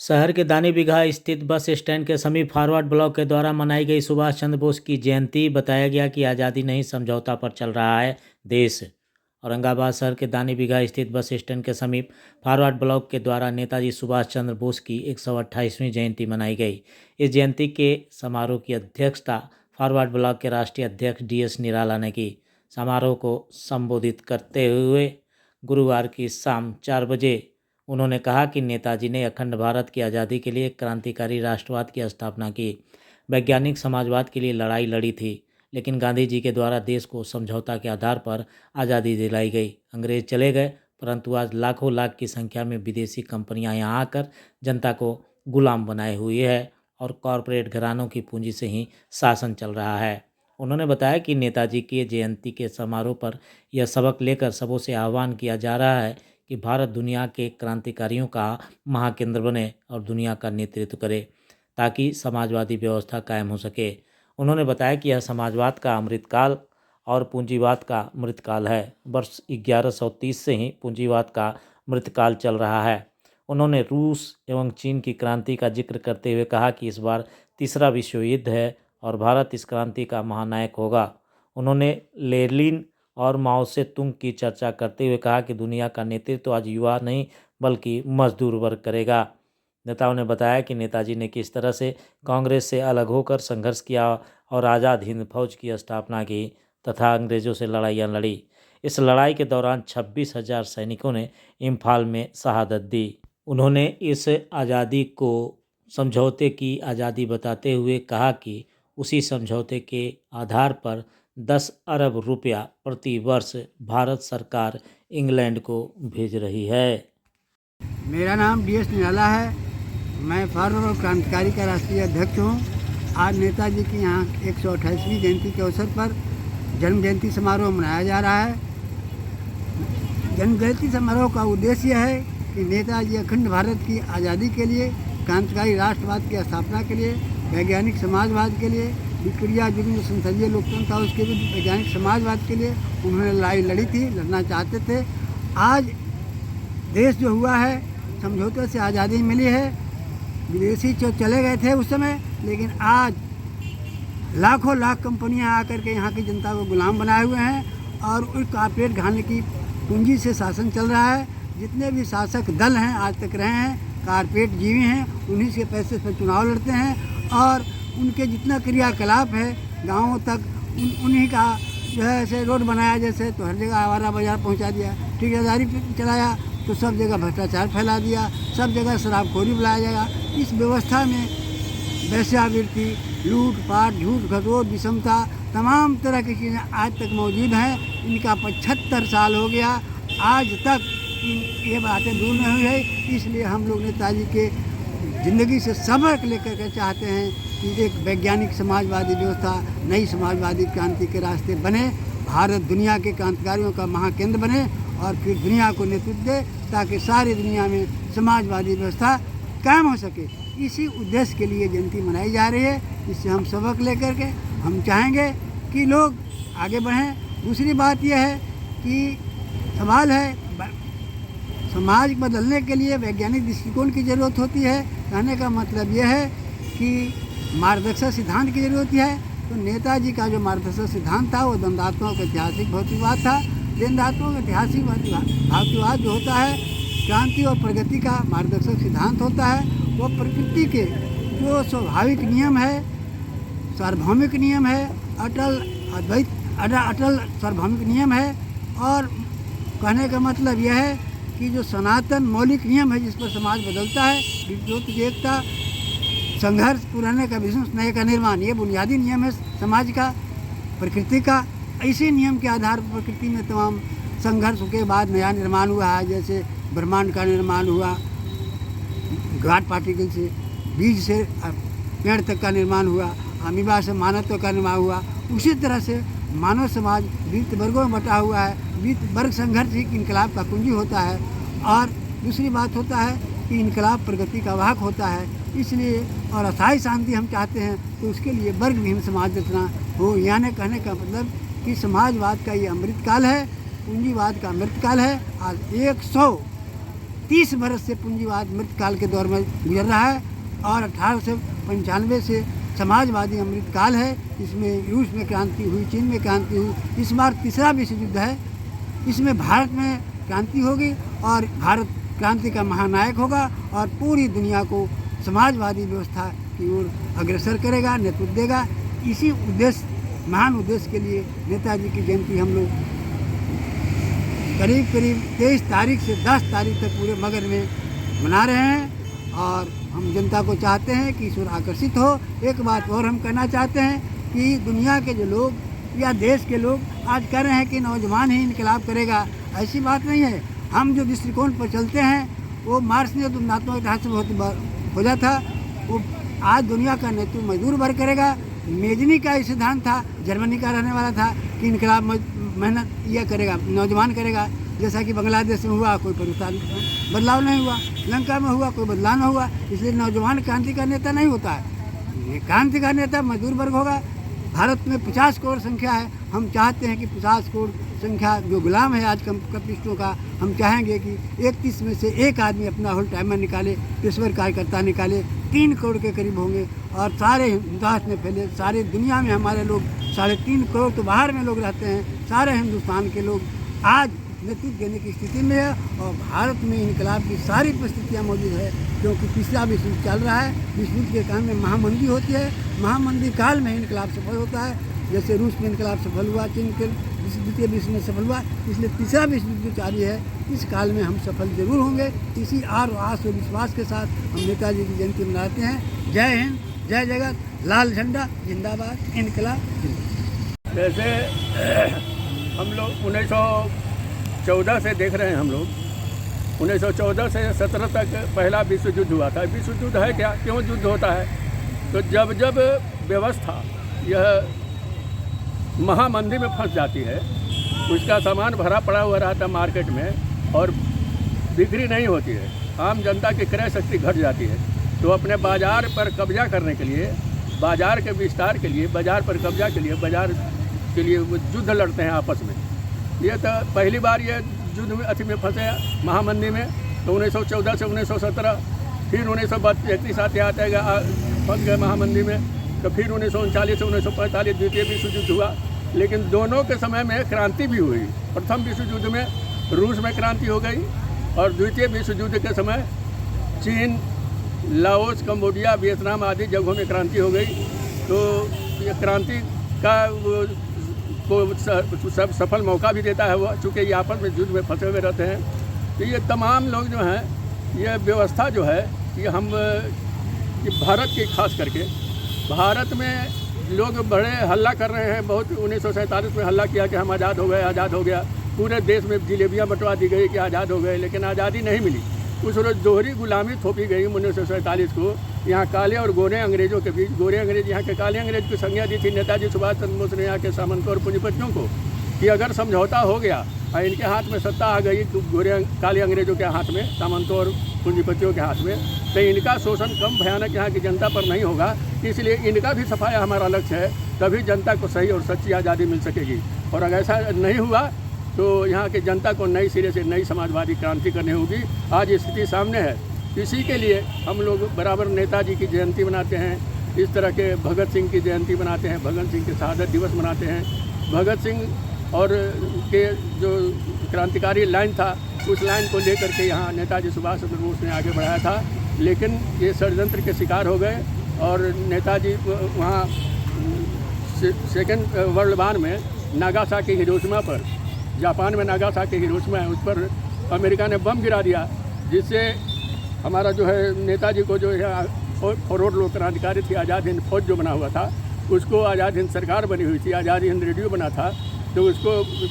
शहर के दानी बिगहा स्थित बस स्टैंड के समीप फॉरवर्ड ब्लॉक के द्वारा मनाई गई सुभाष चंद्र बोस की जयंती। बताया गया कि आज़ादी नहीं समझौता पर चल रहा है देश। औरंगाबाद शहर के दानी बिगहा स्थित बस स्टैंड के समीप फॉरवर्ड ब्लॉक के द्वारा नेताजी सुभाष चंद्र बोस की 128वीं जयंती मनाई गई। इस जयंती के समारोह की अध्यक्षता फॉरवर्ड ब्लॉक के राष्ट्रीय अध्यक्ष DS निराला ने की। समारोह को संबोधित करते हुए गुरुवार की शाम 4 बजे उन्होंने कहा कि नेताजी ने अखंड भारत की आज़ादी के लिए क्रांतिकारी राष्ट्रवाद की स्थापना की, वैज्ञानिक समाजवाद के लिए लड़ाई लड़ी थी, लेकिन गांधी जी के द्वारा देश को समझौता के आधार पर आज़ादी दिलाई गई। अंग्रेज चले गए, परंतु आज लाखों लाख की संख्या में विदेशी कंपनियां यहां आकर जनता को गुलाम बनाए हुई है और कॉरपोरेट घरानों की पूंजी से ही शासन चल रहा है। उन्होंने बताया कि नेताजी की जयंती के समारोह पर यह सबक लेकर सबों से आह्वान किया जा रहा है कि भारत दुनिया के क्रांतिकारियों का महाकेंद्र बने और दुनिया का नेतृत्व करे, ताकि समाजवादी व्यवस्था कायम हो सके। उन्होंने बताया कि यह समाजवाद का अमृतकाल और पूंजीवाद का मृतकाल है। वर्ष 1130 से ही पूंजीवाद का मृतकाल चल रहा है। उन्होंने रूस एवं चीन की क्रांति का जिक्र करते हुए कहा कि इस बार तीसरा विश्व युद्ध है और भारत इस क्रांति का महानायक होगा। उन्होंने लेनिन और माओ से तुंग की चर्चा करते हुए कहा कि दुनिया का नेतृत्व आज युवा नहीं बल्कि मजदूर वर्ग करेगा। नेताओं ने बताया कि नेताजी ने किस तरह से कांग्रेस से अलग होकर संघर्ष किया और आज़ाद हिंद फौज की स्थापना की तथा अंग्रेज़ों से लड़ाइयाँ लड़ी। इस लड़ाई के दौरान 26,000 सैनिकों ने इम्फाल में शहादत दी। उन्होंने इस आज़ादी को समझौते की आज़ादी बताते हुए कहा कि उसी समझौते के आधार पर 10 अरब रुपया प्रति वर्ष भारत सरकार इंग्लैंड को भेज रही है। मेरा नाम DS निराला है। मैं फॉरवर्ड क्रांतिकारी का राष्ट्रीय अध्यक्ष हूँ। आज नेताजी की यहाँ 128वीं जयंती के अवसर पर जन्म जयंती समारोह मनाया जा रहा है। जन्म जयंती समारोह का उद्देश्य है कि नेताजी अखंड भारत की आज़ादी के लिए, क्रांतिकारी राष्ट्रवाद की स्थापना के लिए, वैज्ञानिक समाजवाद के लिए, विक्टोरिया युग में संसदीय लोकतंत्र था उसके भी वैज्ञानिक समाजवाद के लिए उन्होंने लड़ाई लड़ी थी, लड़ना चाहते थे। आज देश जो हुआ है, समझौते से आज़ादी मिली है। विदेशी जो चले गए थे उस समय, लेकिन आज लाखों लाख कंपनियां आकर के यहाँ की जनता को गुलाम बनाए हुए हैं और उस कॉर्पोरेट घराने की पूंजी से शासन चल रहा है। जितने भी शासक दल हैं आज तक रहे हैं, कॉर्पोरेट जीवी हैं, उन्हीं के पैसे पर चुनाव लड़ते हैं और उनके जितना क्रियाकलाप है गाँवों तक उन्हीं का जो है ऐसे रोड बनाया, जैसे तो हर जगह आवारा बाजार पहुंचा दिया, ठेकेदारी चलाया तो सब जगह भ्रष्टाचार फैला दिया, सब जगह शराबखोरी बुलाया जाएगा। इस व्यवस्था में वेश्यावृत्ति, लूट पाट, झूठ खसोट, विषमता, तमाम तरह की चीज़ें आज तक मौजूद हैं। इनका 75 साल हो गया, आज तक ये बातें दूर नहीं हुई है। इसलिए हम लोग नेताजी के ज़िंदगी से सबक लेकर के चाहते हैं कि एक वैज्ञानिक समाजवादी व्यवस्था, नई समाजवादी क्रांति के रास्ते बने, भारत दुनिया के क्रांतिकारियों का महाकेंद्र बने और फिर दुनिया को नेतृत्व दे, ताकि सारी दुनिया में समाजवादी व्यवस्था कायम हो सके। इसी उद्देश्य के लिए जयंती मनाई जा रही है। इससे हम सबक लेकर के हम चाहेंगे कि लोग आगे बढ़ें। दूसरी बात यह है कि सवाल है, समाज बदलने के लिए वैज्ञानिक दृष्टिकोण की ज़रूरत होती है। कहने का मतलब यह है कि मार्गदर्शक सिद्धांत की ज़रूरत है। तो नेताजी का जो मार्गदर्शक सिद्धांत था वो दंडात्मक ऐतिहासिक भौतिकवाद था। दंडात्मक ऐतिहासिक भौतिकवाद जो होता है, क्रांति और प्रगति का मार्गदर्शक सिद्धांत होता है। वो प्रकृति के जो स्वाभाविक नियम है, सार्वभौमिक नियम है, अटल सार्वभौमिक नियम है। और कहने का मतलब यह है कि जो सनातन मौलिक नियम है जिस पर समाज बदलता है, विद्युत एकता, संघर्ष, पुराने का विश्व नए का निर्माण, ये बुनियादी नियम है समाज का, प्रकृति का। इसी नियम के आधार पर प्रकृति में तमाम संघर्ष के बाद नया निर्माण हुआ है। जैसे ब्रह्मांड का निर्माण हुआ, गॉड पार्टिकल से, बीज से पेड़ तक का निर्माण हुआ, अमीबा से मानवत्व का निर्माण हुआ। उसी तरह से मानव समाज विविध वर्गों में बटा हुआ है। विविध वर्ग संघर्ष ही इनकलाब का कुंजी होता है। और दूसरी बात होता है कि इनकलाब प्रगति का वाहक होता है। इसलिए और अस्थायी शांति हम चाहते हैं तो उसके लिए वर्ग विहीन समाज रचना हो। यानी कहने का मतलब कि समाजवाद का ये अमृतकाल है, पूंजीवाद का अमृतकाल है। आज 30 बरस से पूंजीवाद मृतकाल के दौर में गुजर रहा है और 1895 से समाजवादी अमृतकाल है। इसमें रूस में क्रांति हुई, चीन में क्रांति हुई, इस बार तीसरा विश्व युद्ध है। इसमें भारत में क्रांति होगी और भारत क्रांति का महानायक होगा और पूरी दुनिया को समाजवादी व्यवस्था की ओर अग्रसर करेगा, नेतृत्व देगा। इसी उद्देश्य, महान उद्देश्य के लिए नेताजी की जयंती हम लोग करीब 23 तारीख से 10 तारीख तक पूरे मगध में मना रहे हैं और हम जनता को चाहते हैं कि इस ओर आकर्षित हो। एक बात और हम कहना चाहते हैं कि दुनिया के जो लोग या देश के लोग आज कह रहे हैं कि नौजवान ही इनकलाब करेगा, ऐसी बात नहीं है। हम जो दृष्टिकोण पर चलते हैं वो मार्क्स ने तुलनात्मक इतिहास से बहुत खोजा था। वो आज दुनिया का नेतृत्व मजदूर वर्ग करेगा। मेजनी का ये सिद्धांत था, जर्मनी का रहने वाला था कि इनकलाब मेहनत यह करेगा, नौजवान करेगा। जैसा कि बांग्लादेश में हुआ, कोई बदलाव नहीं हुआ, लंका में हुआ, कोई बदलाव नहीं हुआ। इसलिए नौजवान क्रांति का नेता नहीं होता है, क्रांति का नेता मजदूर वर्ग होगा। भारत में 50 करोड़ संख्या है। हम चाहते हैं कि 50 करोड़ संख्या जो गुलाम है आज कम्युनिस्टों का, हम चाहेंगे कि 31 में से एक आदमी अपना होल टाइमर निकाले, पेशेवर कार्यकर्ता निकाले। 3 करोड़ के करीब होंगे और सारे हिंदुस्तान में फैले, सारी दुनिया में हमारे लोग 3.5 करोड़ तो बाहर में लोग रहते हैं। सारे हिंदुस्तान के लोग आज नेतृत्व देने की स्थिति में है और भारत में इनकलाब की सारी परिस्थितियाँ मौजूद है, क्योंकि तीसरा विश्व युद्ध चल रहा है। विश्व युद्ध के कारण में महामंदी होती है, महामंदी काल में इनकलाब सफल होता है। जैसे रूस में इनकलाब सफल हुआ, चीन के द्वितीय विश्व में सफल हुआ, इसलिए तीसरा विश्व युद्ध जारी है। इस काल में हम सफल जरूर होंगे। इसी आर आस और विश्वास के साथ हम नेताजी की जयंती मनाते हैं। जय हिंद, जय जगत, लाल झंडा जिंदाबाद, इनकलाब जिंदाबाद। जैसे हम लोग 1914 से देख रहे हैं, हम लोग 1914 से 17 तक पहला विश्व युद्ध हुआ था। विश्व युद्ध है क्या, क्यों युद्ध होता है? तो जब जब व्यवस्था यह महामंदी में फंस जाती है, उसका सामान भरा पड़ा हुआ रहता मार्केट में और बिक्री नहीं होती है, आम जनता की क्रय शक्ति घट जाती है, तो अपने बाज़ार पर कब्जा करने के लिए, बाज़ार के विस्तार के लिए, बाज़ार पर कब्जा के लिए, बाज़ार के लिए वो युद्ध लड़ते हैं आपस में। ये तो पहली बार ये युद्ध में अथी में फंसे महामंदी में, तो 1914 से 1917, फिर 1932 आते आते फंस गए महामंदी में। तो फिर 1939 से 1945 द्वितीय विश्व युद्ध हुआ। लेकिन दोनों के समय में क्रांति भी हुई। प्रथम विश्व युद्ध में रूस में क्रांति हो गई और द्वितीय विश्व युद्ध के समय चीन, लाओस, कंबोडिया, वियतनाम आदि जगहों में क्रांति हो गई। तो ये क्रांति का को सब सफल मौका भी देता है वो, चूँकि ये आपस में युद्ध में फंसे हुए रहते हैं। तो ये तमाम लोग जो हैं, ये व्यवस्था जो है, ये हम भारत की खास करके भारत में लोग बड़े हल्ला कर रहे हैं। बहुत 1947 में हल्ला किया कि हम आज़ाद हो गए, आज़ाद हो गया। पूरे देश में जिलेबियाँ बंटवा दी गई कि आज़ाद हो गए, लेकिन आज़ादी नहीं मिली। उस रोज़ दोहरी गुलामी थोपी गई 1947 को। यहाँ काले और गोरे अंग्रेज़ों के बीच, गोरे अंग्रेज यहाँ के काले अंग्रेज की संज्ञा दी थी नेताजी सुभाष चंद्र बोस ने यहाँ के सामंतों और पूंजीपतियों को, कि अगर समझौता हो गया और इनके हाथ में सत्ता आ गई, तो काले अंग्रेज़ों के हाथ में, सामंतों और पूंजीपतियों के हाथ में, तो इनका शोषण कम भयानक यहाँ की जनता पर नहीं होगा। इसलिए इनका भी सफाया हमारा लक्ष्य है, तभी जनता को सही और सच्ची आज़ादी मिल सकेगी। और अगर ऐसा नहीं हुआ तो यहाँ की जनता को नई सिरे से नई समाजवादी क्रांति करनी होगी। आज स्थिति सामने है, इसी के लिए हम लोग बराबर नेताजी की जयंती मनाते हैं। इस तरह के भगत सिंह की जयंती मनाते हैं, भगत सिंह के शहादत दिवस मनाते हैं। भगत सिंह और के जो क्रांतिकारी लाइन था, उस लाइन को लेकर के यहाँ नेताजी सुभाष चंद्र बोस ने आगे बढ़ाया था, लेकिन ये षड्यंत्र के शिकार हो गए और नेताजी वहाँ सेकेंड वर्ल्ड वार में नागासाकी हिरोशिमा पर, जापान में नागासाकी हिरोशिमा है, उस पर अमेरिका ने बम गिरा दिया, जिससे हमारा जो है नेताजी को जो है फॉरवर्ड लोक क्रांतिकारी थी, आज़ाद हिंद फौज जो बना हुआ था, उसको आज़ाद हिंद सरकार बनी हुई थी, आज़ाद हिंद रेडियो बना था, तो उसको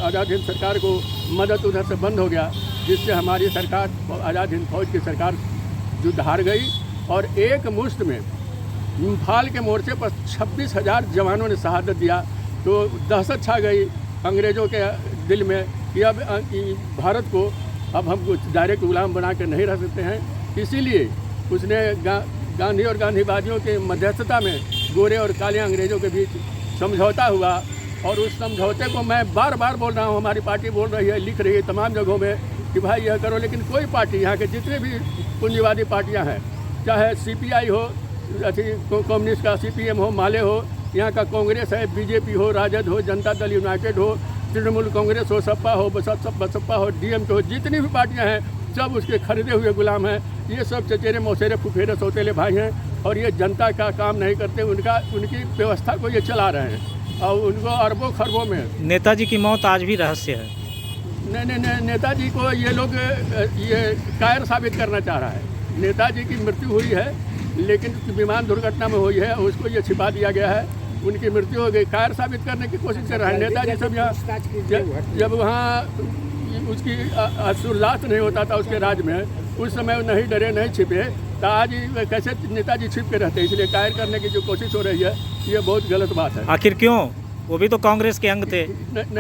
आज़ाद हिंद सरकार को मदद उधर से बंद हो गया, जिससे हमारी सरकार, आज़ाद हिंद फौज की सरकार युद्ध हार गई। और एक मुश्त में इम्फाल के मोर्चे पर 26,000 जवानों ने शहादत दिया। तो दहशत छा गई अंग्रेज़ों के दिल में कि अब भारत को अब हम कुछ डायरेक्ट गुलाम बना के नहीं रह सकते हैं। इसीलिए उसने गांधी और गांधीवादियों के मध्यस्थता में गोरे और काले अंग्रेज़ों के बीच समझौता हुआ। और उस समझौते को मैं बार बार बोल रहा हूँ, हमारी पार्टी बोल रही है, लिख रही है तमाम जगहों में, कि भाई यह करो, लेकिन कोई पार्टी यहाँ के जितने भी पूंजीवादी पार्टियाँ हैं, चाहे CPI हो, कम्युनिस्ट का CPM हो, माले हो, यहाँ का कांग्रेस है, BJP हो, राजद हो, जनता दल यूनाइटेड हो, तृणमूल कांग्रेस हो, सपा हो, बसपा हो, DMK हो, जितनी भी पार्टियाँ हैं सब उसके खरीदे हुए गुलाम हैं। ये सब चचेरे मौसेरे फुफेरे सौतेले भाई हैं और ये जनता का काम नहीं करते, उनकी व्यवस्था को ये चला रहे हैं और उनको अरबों खरबों में। नेताजी की मौत आज भी रहस्य है। नहीं, नेताजी को ये लोग ये कायर साबित करना चाह रहा है। नेताजी की मृत्यु हुई है लेकिन विमान दुर्घटना में हुई है, उसको ये छिपा दिया गया है। उनकी मृत्यु हो गई, कायर साबित करने की कोशिश कर रहा है। नेताजी सब यहाँ जब वहाँ उसकी उल्लास नहीं होता था उसके राज में, उस समय नहीं डरे नहीं छिपे, तो आज कैसे नेताजी छिप के रहते। इसलिए कायर करने की जो कोशिश हो रही है ये बहुत गलत बात है। आखिर क्यों? वो भी तो कांग्रेस के अंग थे,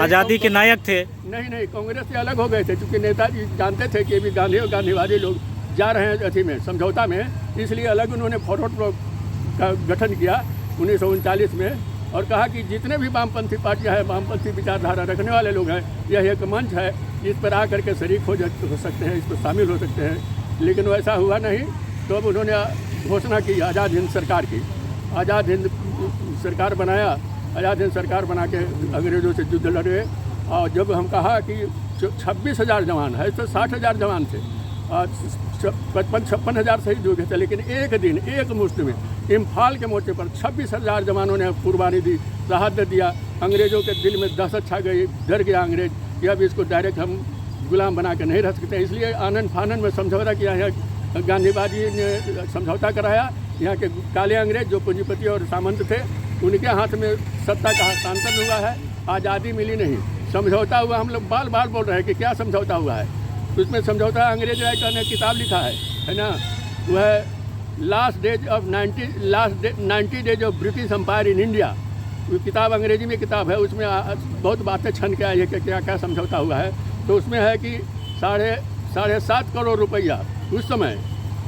आज़ादी के नायक थे। नहीं, कांग्रेस से अलग हो गए थे, क्योंकि नेताजी जानते थे कि अभी गांधी और गांधीवादी लोग जा रहे हैं अथी में, समझौता में, इसलिए अलग उन्होंने फॉरवर्ड ब्लॉक का गठन किया 1939 में और कहा कि जितने भी वामपंथी पार्टियां हैं, वामपंथी विचारधारा रखने वाले लोग हैं, यह एक मंच है, इस पर आकर के शरीक हो सकते हैं, इस पर शामिल हो सकते हैं। लेकिन वैसा हुआ नहीं, तो अब उन्होंने घोषणा की आज़ाद हिंद सरकार की। आज़ाद हिंद सरकार बनाया, आज़ाद हिंद सरकार बना के अंग्रेज़ों से युद्ध लड़े। और जब हम कहा कि 26,000 जवान है तो 60,000 जवान थे, 55-56 हज़ार शहीद हो गए थे, लेकिन एक दिन एक मुश्त में इम्फाल के मोर्चे पर 26,000 जवानों ने कुर्बानी दी, शहादत दिया। अंग्रेज़ों के दिल में दहशत छा गई, डर गया अंग्रेज़ कि अब इसको डायरेक्ट हम गुलाम बना के नहीं रख सकते। इसलिए आनंद फानन में समझौता किया है, गांधीवादी ने समझौता कराया। यहाँ के काले अंग्रेज जो पूंजीपति और सामंत थे, उनके हाथ में सत्ता का हस्तांतरण हुआ है, आज़ादी मिली नहीं, समझौता हुआ। हम लोग बार बार बोल रहे हैं कि क्या समझौता हुआ है। उसमें समझौता अंग्रेज राइटर ने किताब लिखा है ना, वह last days 90 days of British Empire in India. वो किताब अंग्रेजी में किताब है, उसमें बहुत बातें छन के आई है कि क्या क्या समझौता हुआ है। तो उसमें है कि 7.5 करोड़ रुपया उस समय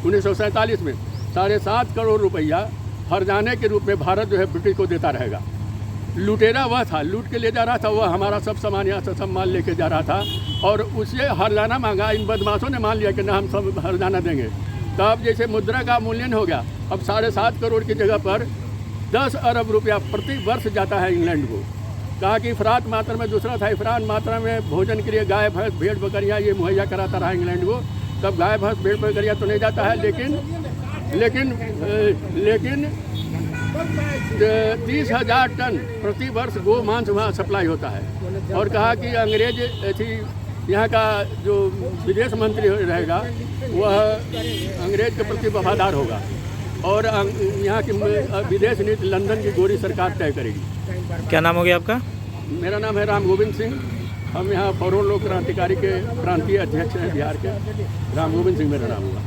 1947 में 7.5 करोड़ रुपया हर्जाने के रूप में भारत जो है ब्रिटिश को देता रहेगा। लुटेरा वह था, लूट के ले जा रहा था, वह हमारा सब सामान यहाँ से सब माल लेके जा रहा था और उसे हर्जाना मांगा। इन बदमाशों ने मान लिया कि ना हम सब हर्जाना देंगे। तब जैसे मुद्रा का मूल्यन हो गया, अब 7.5 करोड़ की जगह पर 10 अरब रुपया प्रति वर्ष जाता है इंग्लैंड को। कहा कि इफरात मात्रा में दूसरा था, इफरात मात्रा में भोजन के लिए गाय भैंस भेड़ बकरियाँ ये मुहैया कराता रहा इंग्लैंड को। तब गाय भैंस भेड़ बकरियाँ तो नहीं जाता है, लेकिन 30,000 टन प्रति वर्ष गो मांस वहाँ सप्लाई होता है। और कहा कि अंग्रेज थी यहाँ का जो विदेश मंत्री रहेगा वह अंग्रेज के प्रति वफादार होगा और यहाँ की विदेश नीति लंदन की गोरी सरकार तय करेगी। क्या नाम हो गया आपका? मेरा नाम है राम गोविंद सिंह। हम यहाँ फॉरवर्ड लोक क्रांतिकारी के प्रांतीय अध्यक्ष हैं बिहार के। राम गोविंद सिंह मेरा नाम हुआ।